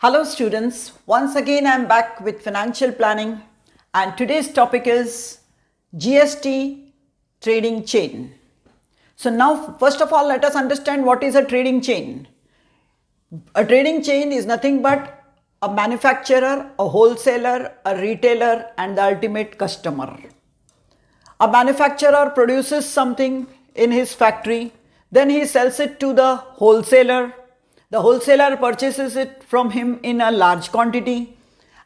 Hello students, once again I am back with financial planning and today's topic is GST trading chain. So now first of all let us understand what is a trading chain. A trading chain is nothing but a manufacturer, a wholesaler, a retailer and the ultimate customer. A manufacturer produces something in his factory, then he sells it to the wholesaler. The wholesaler purchases it from him in a large quantity,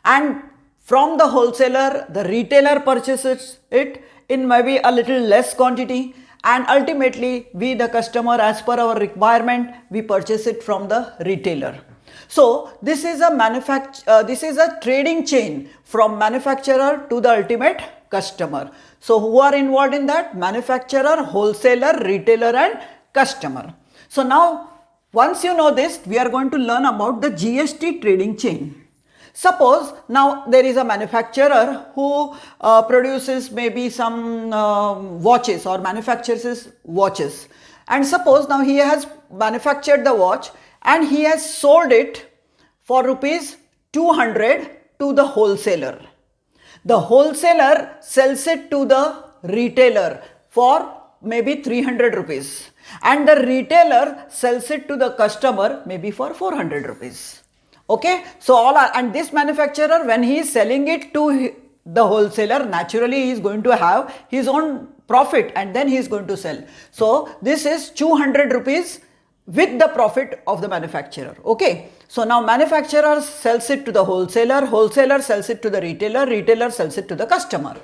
and from the wholesaler, the retailer purchases it in maybe a little less quantity, and ultimately we the customer, as per our requirement, we purchase it from the retailer. So this is a trading chain from manufacturer to the ultimate customer. So who are involved in that? Manufacturer, wholesaler, retailer and customer. So now once you know this, we are going to learn about the GST trading chain. Suppose now there is a manufacturer who produces maybe some watches or manufactures watches, and suppose now he has manufactured the watch and he has sold it for rupees 200 to the wholesaler. The wholesaler sells it to the retailer for maybe 300 rupees and the retailer sells it to the customer maybe for 400 rupees. Okay, so and this manufacturer, when he is selling it to the wholesaler, naturally he is going to have his own profit and then he is going to sell. So this is 200 rupees with the profit of the manufacturer. Okay, so now manufacturer sells it to the wholesaler, wholesaler sells it to the retailer, retailer sells it to the customer.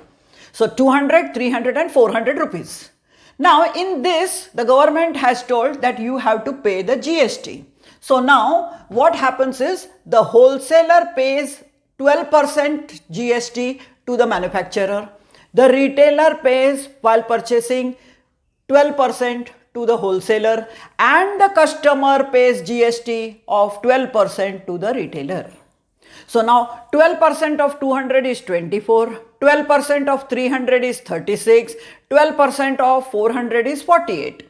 So 200, 300 and 400 rupees. Now in this, the government has told that you have to pay the GST. So now what happens is the wholesaler pays 12% GST to the manufacturer. The retailer pays while purchasing 12% to the wholesaler and the customer pays GST of 12% to the retailer. So now 12% of 200 is 24, 12% of 300 is 36, 12% of 400 is 48.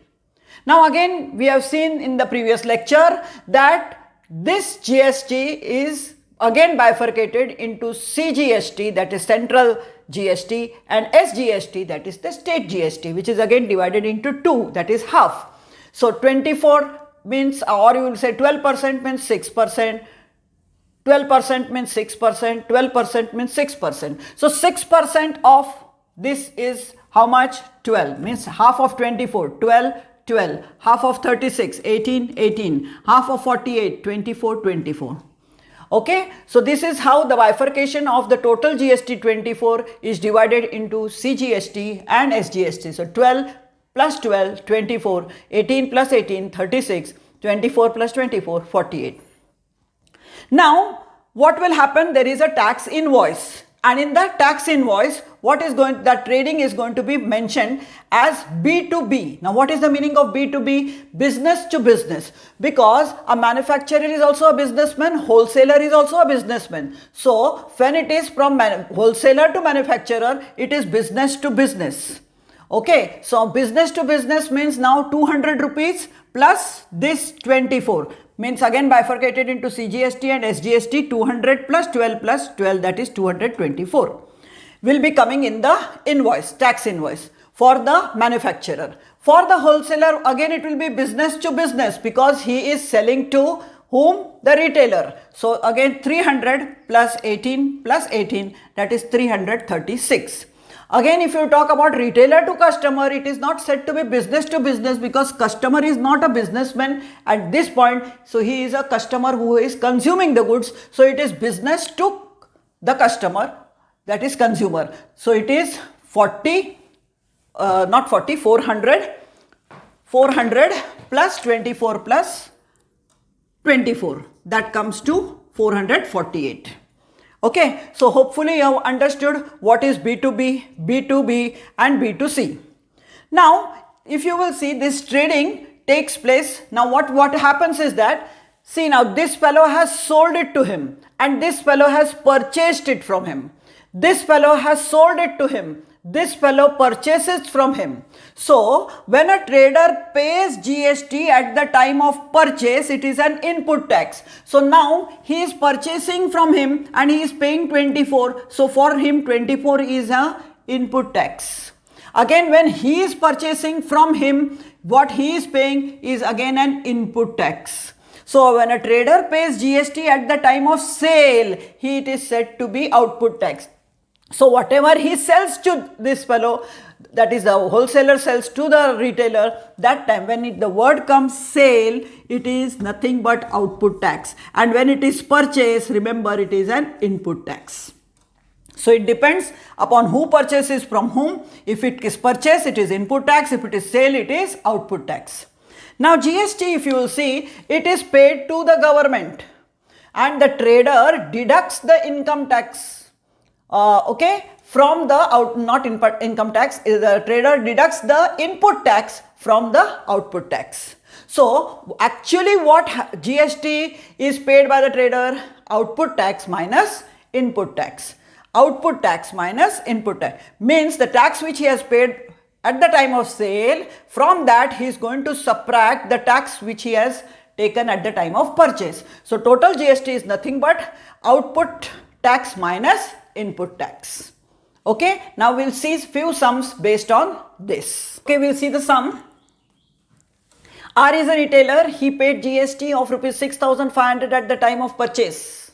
Now again we have seen in the previous lecture that this GST is again bifurcated into CGST, that is central GST, and SGST, that is the state GST, which is again divided into two, that is half. So 24 means, or you will say 12% means 6%. 12% means 6%, 12% means 6%. So 6% of this is how much? 12, means half of 24, 12, 12, half of 36, 18, 18, half of 48, 24, 24. Okay, so this is how the bifurcation of the total GST 24 is divided into CGST and SGST. So 12 plus 12, 24, 18 plus 18, 36, 24 plus 24, 48. Now, what will happen? There is a tax invoice, and in that tax invoice, that trading is going to be mentioned as B2B. Now, what is the meaning of B2B? Business to business, because a manufacturer is also a businessman, wholesaler is also a businessman. So, when it is from wholesaler to manufacturer, it is business to business. Okay, so business to business means now 200 rupees plus this 24. Means again bifurcated into CGST and SGST, 200 plus 12 plus 12, that is 224 will be coming in the invoice, tax invoice for the manufacturer. For the wholesaler, again it will be business to business because he is selling to whom? The retailer. So again 300 plus 18 plus 18, that is 336. Again, if you talk about retailer to customer, it is not said to be business to business because customer is not a businessman at this point. So he is a customer who is consuming the goods. So it is business to the customer, that is consumer. So it is 400 plus 24 plus 24. That comes to 448. Okay, so hopefully you have understood what is B2B, B2B and B2C. Now, if you will see, this trading takes place. Now what happens is that, see, now this fellow has sold it to him and this fellow has purchased it from him. This fellow has sold it to him. this fellow purchases from him. So when a trader pays GST at the time of purchase, it is an input tax. So now he is purchasing from him and he is paying 24. So for him 24 is a input tax. Again, when he is purchasing from him, what he is paying is again an input tax. So when a trader pays GST at the time of sale, it is said to be output tax. So whatever he sells to this fellow, that is the wholesaler sells to the retailer, that time when the word comes sale, it is nothing but output tax. And when it is purchase, remember it is an input tax. So it depends upon who purchases from whom. If it is purchase, it is input tax. If it is sale, it is output tax. Now GST, if you will see, it is paid to the government and the trader deducts the income tax. From the income tax, the trader deducts the input tax from the output tax. So actually what GST is paid by the trader? Output tax minus input tax. Output tax minus input tax means the tax which he has paid at the time of sale, from that he is going to subtract the tax which he has taken at the time of purchase. So total GST is nothing but output tax minus input tax. Okay, now we'll see few sums based on this. Okay, we'll see the sum. R is a retailer. He paid GST of rupees 6,500 at the time of purchase.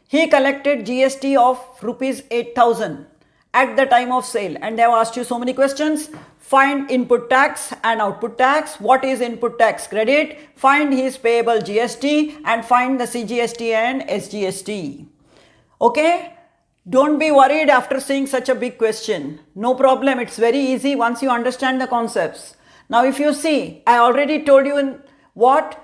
He collected GST of rupees 8,000 at the time of sale, and they have asked you so many questions. Find input tax and output tax. What is input tax credit? Find his payable GST and find the CGST and SGST. Okay, don't be worried after seeing such a big question. No problem, it's very easy once you understand the concepts. Now if you see, I already told you in what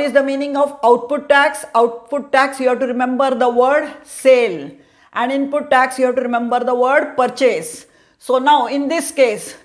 is the meaning of output tax? Output tax, you have to remember the word sale, and input tax you have to remember the word purchase. So now in this case,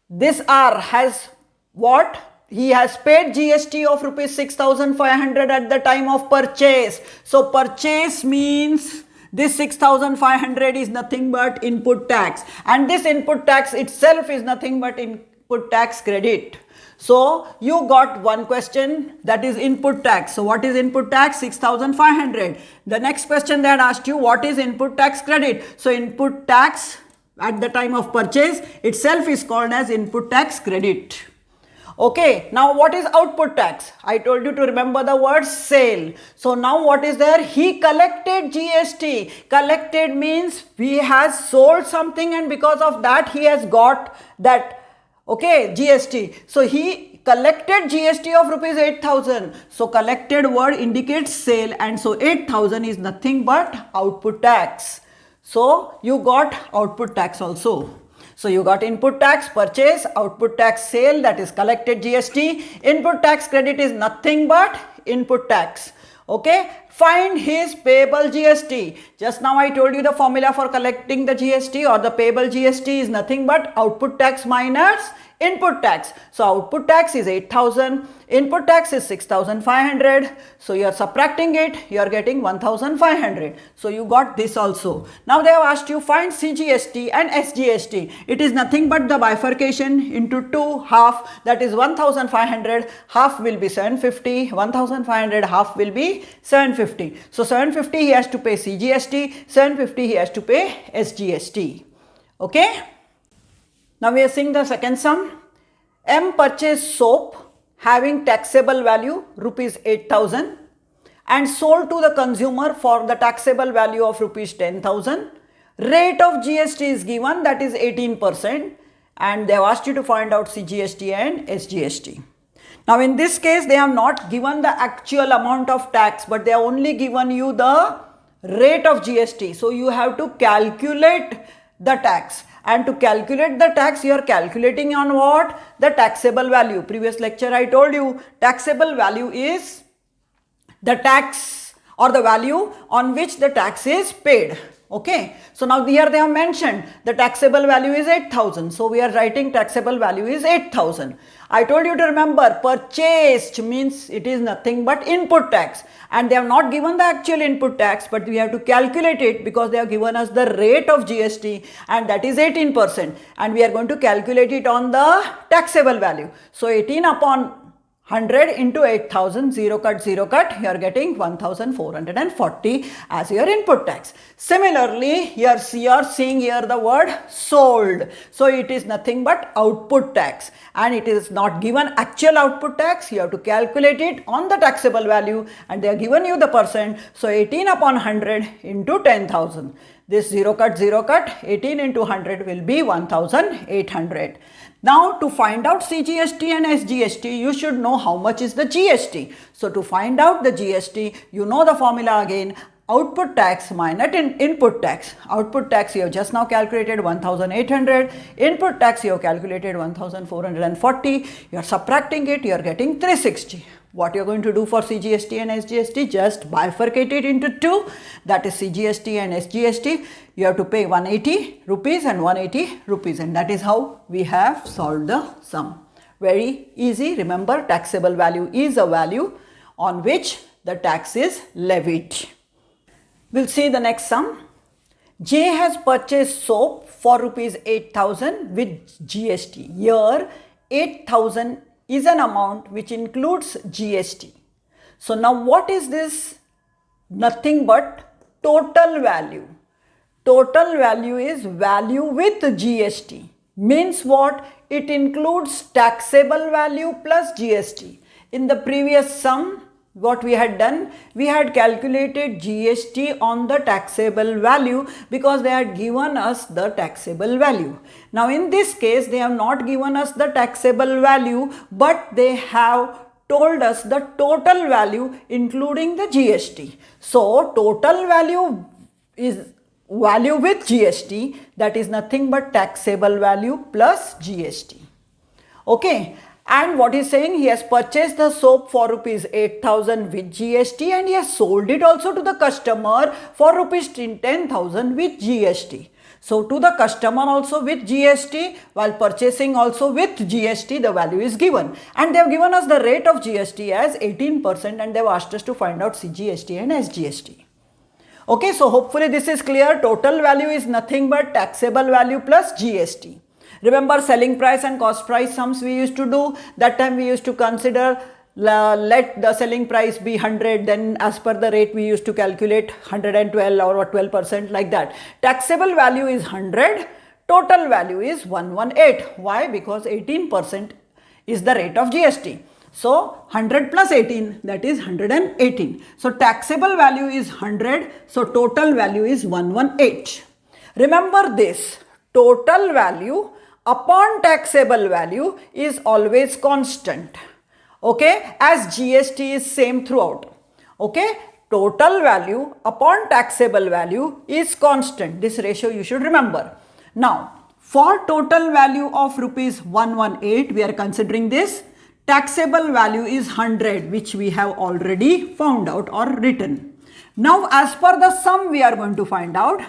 this R has what? He has paid GST of rupees 6,500 at the time of purchase. So purchase means this 6,500 is nothing but input tax, and this input tax itself is nothing but input tax credit. So you got one question, that is input tax. So what is input tax? 6,500. The next question they had asked you, what is input tax credit? So input tax at the time of purchase itself is called as input tax credit. Okay, now what is output tax? I told you to remember the word sale. So now what is there? He collected GST. Collected means he has sold something and because of that he has got that GST. So he collected GST of rupees 8,000. So collected word indicates sale, and so 8,000 is nothing but output tax. So you got output tax also. So you got input tax purchase, output tax sale, that is collected GST. Input tax credit is nothing but input tax. Okay, find his payable GST. Just now I told you the formula for collecting the GST or the payable GST is nothing but output tax minus input tax. So output tax is 8,000, input tax is 6,500. So you are subtracting it, you are getting 1,500. So you got this also. Now they have asked you find CGST and SGST. It is nothing but the bifurcation into two half, that is 1,500, half will be 750, 1,500 half will be 750. So 750 he has to pay CGST, 750 he has to pay SGST. Okay. Now we are seeing the second sum. M purchased soap having taxable value rupees 8,000 and sold to the consumer for the taxable value of rupees 10,000. Rate of GST is given, that is 18%, and they have asked you to find out CGST and SGST. Now in this case they have not given the actual amount of tax, but they have only given you the rate of GST. So you have to calculate the tax, and to calculate the tax you are calculating on what? The taxable value. Previous lecture I told you taxable value is the tax or the value on which the tax is paid. Okay, so now here they have mentioned the taxable value is 8,000. So we are writing taxable value is 8,000. I told you to remember purchased means it is nothing but input tax, and they have not given the actual input tax, but we have to calculate it because they have given us the rate of GST, and that is 18%, and we are going to calculate it on the taxable value. So 18 upon 100 into 8,000, 0 cut, you are getting 1,440 as your input tax. Similarly, here you are seeing here the word sold. So it is nothing but output tax, and it is not given actual output tax. You have to calculate it on the taxable value, and they have given you the percent. So 18 upon 100 into 10,000. This 0 cut, 18 into 100 will be 1,800. Now to find out CGST and SGST, you should know how much is the GST. So to find out the GST, you know the formula again, output tax minus input tax. Output tax you have just now calculated 1,800, input tax you have calculated 1,440, you are subtracting it, you are getting 360. What you are going to do for CGST and SGST? Just bifurcate it into two, that is CGST and SGST. You have to pay 180 rupees and 180 rupees, and that is how we have solved the sum. Very easy. Remember, taxable value is a value on which the tax is levied. We'll see the next sum. J has purchased soap for rupees 8,000 with GST. Here 8,000 is an amount which includes GST. So now what is this? Nothing but total value. Total value is value with GST. Means what? It includes taxable value plus GST. In the previous sum, what we had done, we had calculated GST on the taxable value because they had given us the taxable value. Now in this case, they have not given us the taxable value, but they have told us the total value including the GST. So total value is value with GST, that is nothing but taxable value plus GST. Okay. And what he's saying, he has purchased the soap for rupees 8,000 with GST, and he has sold it also to the customer for rupees 10,000 with GST. So to the customer also with GST, while purchasing also with GST, the value is given. And they have given us the rate of GST as 18%, and they have asked us to find out CGST and SGST. Okay, so hopefully this is clear. Total value is nothing but taxable value plus GST. Remember selling price and cost price sums we used to do. That time we used to consider let the selling price be 100, then as per the rate we used to calculate 112 or 12% like that. Taxable value is 100, total value is 118. Why? Because 18% is the rate of GST. So 100 plus 18, that is 118. So taxable value is 100, so total value is 118. Remember this, total value upon taxable value is always constant. Okay, as GST is same throughout. Okay, total value upon taxable value is constant. This ratio you should remember. Now, for total value of rupees 118, we are considering this. Taxable value is 100, which we have already found out or written. Now, as per the sum we are going to find out.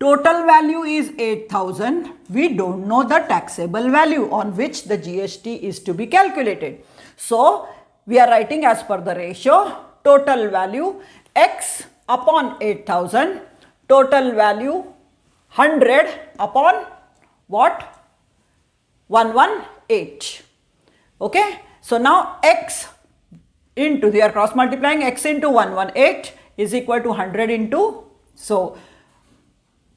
Total value is 8,000. We don't know the taxable value on which the GST is to be calculated. So, we are writing as per the ratio, total value X upon 8,000, total value 100 upon what? 118. Okay. So, now X into, we are cross multiplying X into 118 is equal to 100 into, so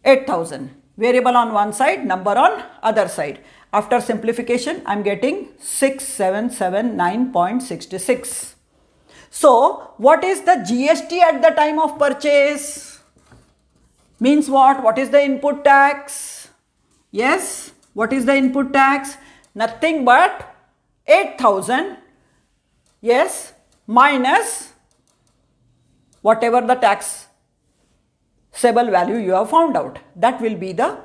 8,000. Variable on one side, number on other side. After simplification, I am getting 6779.66. So, what is the GST at the time of purchase? Means what? What is the input tax? Yes, what is the input tax? Nothing but 8,000, yes, minus whatever the taxable value you have found out. That will be the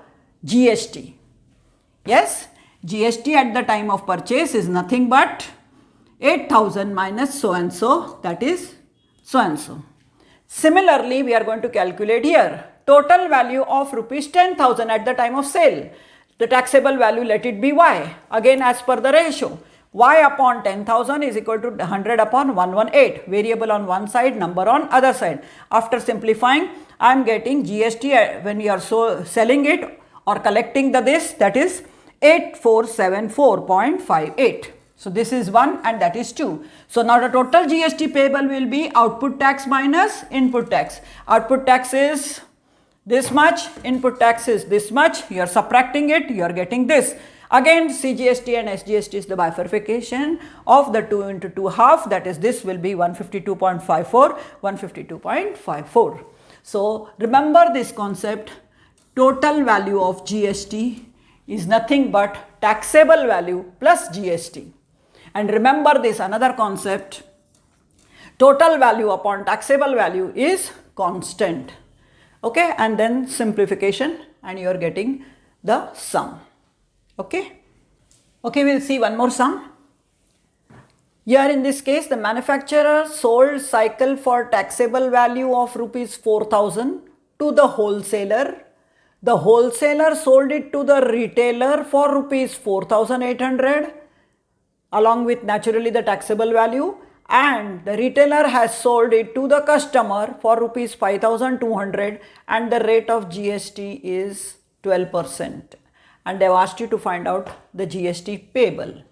GST. Yes, GST at the time of purchase is nothing but 8,000 minus so and so, that is so and so. Similarly, we are going to calculate here total value of rupees 10,000 at the time of sale. The taxable value, let it be y. Again, as per the ratio, y upon 10,000 is equal to 100 upon 118. Variable on one side, number on other side. After simplifying, I am getting GST when you are selling it or collecting this, that is 8474.58. So this is 1 and that is 2. So now the total GST payable will be output tax minus input tax. Output tax is this much, input tax is this much. You are subtracting it, you are getting this. Again, CGST and SGST is the bifurcation of the 2 into 2 half, that is this will be 152.54, 152.54. So remember this concept, total value of GST is nothing but taxable value plus GST. And remember this another concept, total value upon taxable value is constant. Okay, and then simplification and you are getting the sum. Okay, we'll see one more sum. Here in this case, the manufacturer sold cycle for taxable value of rupees 4,000 to the wholesaler. The wholesaler sold it to the retailer for rupees 4,800 along with naturally the taxable value, and the retailer has sold it to the customer for rupees 5,200 and the rate of GST is 12%, and they have asked you to find out the GST payable.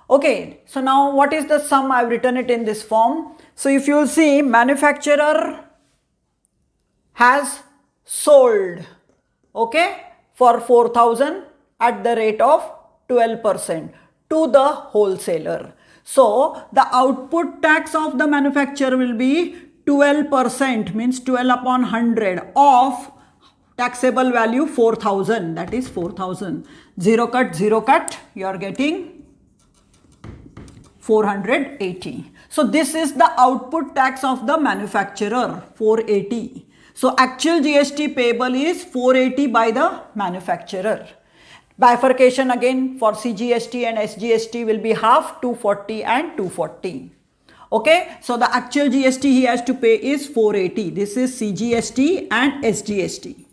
Okay, so now what is the sum? I have written it in this form. So if you see, manufacturer has sold, okay, for 4,000 at the rate of 12% to the wholesaler. So the output tax of the manufacturer will be 12%, means 12 upon 100 of taxable value 4,000, that is 4,000. 0 cut, you are getting 480. So this is the output tax of the manufacturer, 480. So actual GST payable is 480 by the manufacturer. Bifurcation again for CGST and SGST will be half, 240 and 240. Okay, so the actual GST he has to pay is 480. This is CGST and SGST.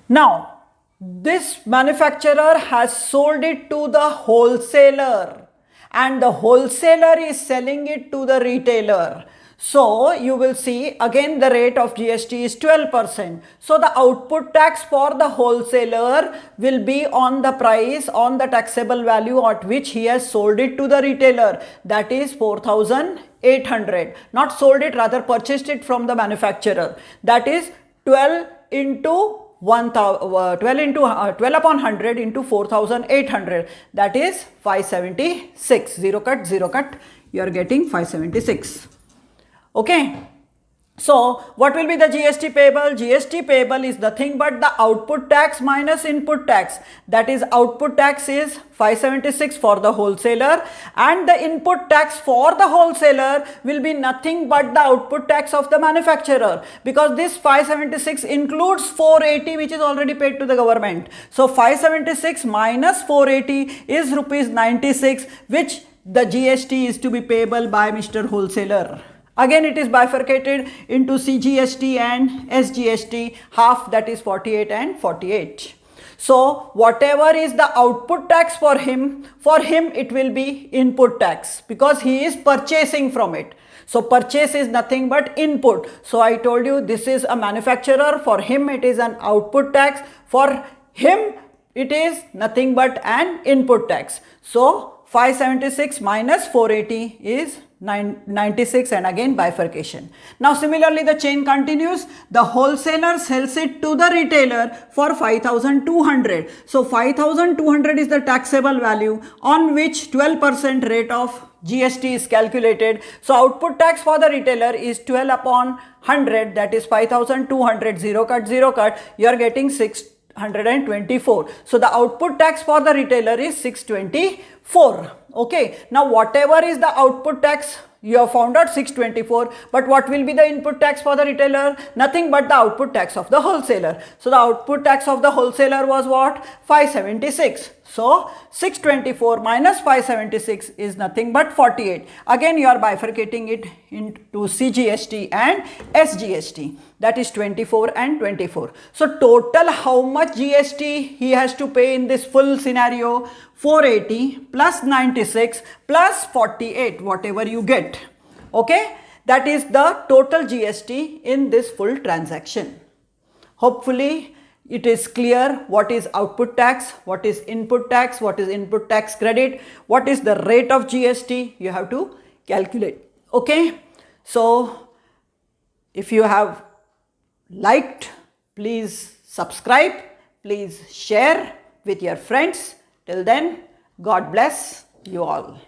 Now, this manufacturer has sold it to the wholesaler and the wholesaler is selling it to the retailer. So you will see again the rate of GST is 12%. So the output tax for the wholesaler will be on the price, on the taxable value at which he has sold it to the retailer, that is 4,800. Not sold it, rather purchased it from the manufacturer. That is 12 upon 100 into 4,800, that is 576. 0 cut, you are getting 576. Okay, so what will be the GST payable? GST payable is nothing but the output tax minus input tax. That is, output tax is 576 for the wholesaler and the input tax for the wholesaler will be nothing but the output tax of the manufacturer, because this 576 includes 480 which is already paid to the government. So 576 minus 480 is rupees 96, which the GST is to be payable by Mr. Wholesaler. Again it is bifurcated into CGST and SGST, half, that is 48 and 48. So whatever is the output tax for him it will be input tax because he is purchasing from it. So purchase is nothing but input. So I told you this is a manufacturer, for him it is an output tax, for him it is nothing but an input tax. So 576 minus 480 is 96, and again bifurcation. Now similarly the chain continues. The wholesaler sells it to the retailer for 5,200. So 5,200 is the taxable value on which 12% rate of GST is calculated. So output tax for the retailer is 12 upon 100, that is 5,200. 0 cut, you are getting 624. So the output tax for the retailer is 624. Okay, now whatever is the output tax, you have found out 624, but what will be the input tax for the retailer? Nothing but the output tax of the wholesaler. So the output tax of the wholesaler was what? 576. So 624 minus 576 is nothing but 48. Again you are bifurcating it into CGST and SGST, that is 24 and 24. So total how much GST he has to pay in this full scenario? 480 plus 96 plus 48, whatever you get. Okay, that is the total GST in this full transaction. Hopefully it is clear what is output tax, what is input tax, what is input tax credit, what is the rate of GST, you have to calculate. Okay, so if you have liked, please subscribe, please share with your friends. Till then, God bless you all.